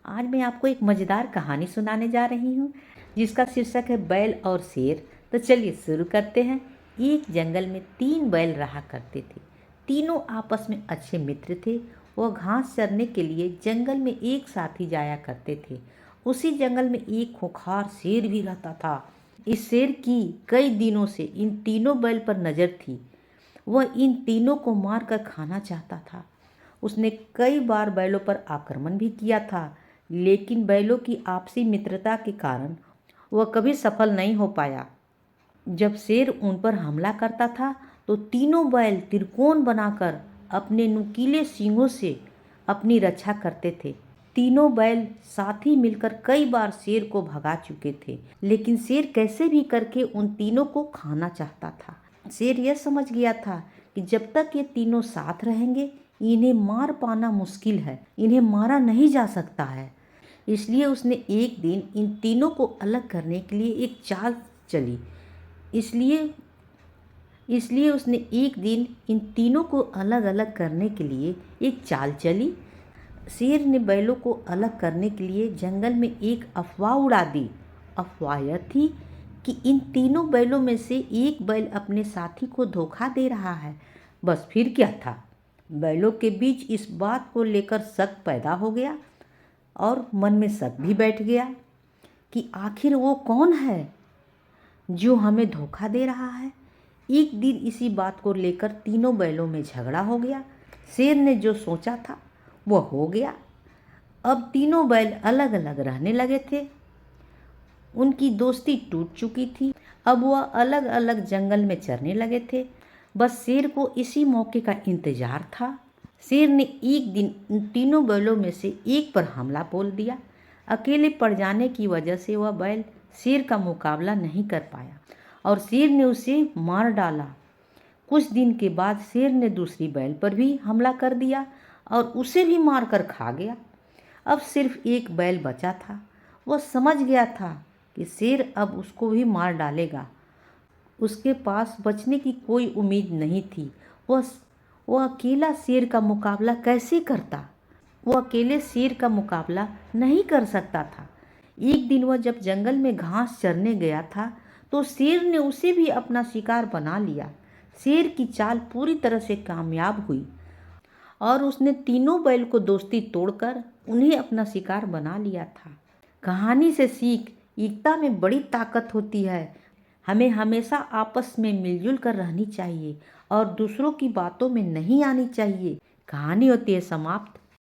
आज मैं आपको एक मज़ेदार कहानी सुनाने जा रही हूँ जिसका शीर्षक है बैल और शेर। तो चलिए शुरू करते हैं। एक जंगल में 3 बैल रहा करते थे। तीनों आपस में अच्छे मित्र थे। वह घास चरने के लिए जंगल में एक साथ ही जाया करते थे। उसी जंगल में एक खूंखार शेर भी रहता था। इस शेर की कई दिनों से इन तीनों बैल पर नज़र थी। वह इन तीनों को मारकर खाना चाहता था। उसने कई बार बैलों पर आक्रमण भी किया था, लेकिन बैलों की आपसी मित्रता के कारण वह कभी सफल नहीं हो पाया। जब शेर उन पर हमला करता था तो तीनों बैल त्रिकोण बनाकर अपने नुकीले सींगों से अपनी रक्षा करते थे। तीनों बैल साथ ही मिलकर कई बार शेर को भगा चुके थे, लेकिन शेर कैसे भी करके उन तीनों को खाना चाहता था। शेर यह समझ गया था कि जब तक ये तीनों साथ रहेंगे इन्हें मार पाना मुश्किल है, इन्हें मारा नहीं जा सकता है। इसलिए उसने एक दिन इन तीनों को अलग करने के लिए एक चाल चली। इसलिए इसलिए उसने एक दिन इन तीनों को अलग अलग करने के लिए एक चाल चली। शेर ने बैलों को अलग करने के लिए जंगल में एक अफवाह उड़ा दी। अफवाह यह थी कि इन तीनों बैलों में से एक बैल अपने साथी को धोखा दे रहा है। बस फिर क्या था, बैलों के बीच इस बात को लेकर शक पैदा हो गया और मन में शक भी बैठ गया कि आखिर वो कौन है जो हमें धोखा दे रहा है। एक दिन इसी बात को लेकर तीनों बैलों में झगड़ा हो गया। शेर ने जो सोचा था वो हो गया। अब तीनों बैल अलग अलग रहने लगे थे। उनकी दोस्ती टूट चुकी थी। अब वह अलग अलग जंगल में चरने लगे थे। बस शेर को इसी मौके का इंतजार था। शेर ने एक दिन उन तीनों बैलों में से एक पर हमला बोल दिया। अकेले पड़ जाने की वजह से वह बैल शेर का मुकाबला नहीं कर पाया और शेर ने उसे मार डाला। कुछ दिन के बाद शेर ने दूसरी बैल पर भी हमला कर दिया और उसे भी मारकर खा गया। अब सिर्फ एक बैल बचा था। वह समझ गया था कि शेर अब उसको भी मार डालेगा। उसके पास बचने की कोई उम्मीद नहीं थी। वह अकेला शेर का मुकाबला कैसे करता। वो अकेले शेर का मुकाबला नहीं कर सकता था। एक दिन वह जब जंगल में घास चरने गया था तो शेर ने उसे भी अपना शिकार बना लिया। शेर की चाल पूरी तरह से कामयाब हुई और उसने तीनों बैल को दोस्ती तोड़कर उन्हें अपना शिकार बना लिया था। कहानी से सीख, एकता में बड़ी ताकत होती है। हमें हमेशा आपस में मिलजुल कर रहनी चाहिए और दूसरों की बातों में नहीं आनी चाहिए। कहानी होती है समाप्त।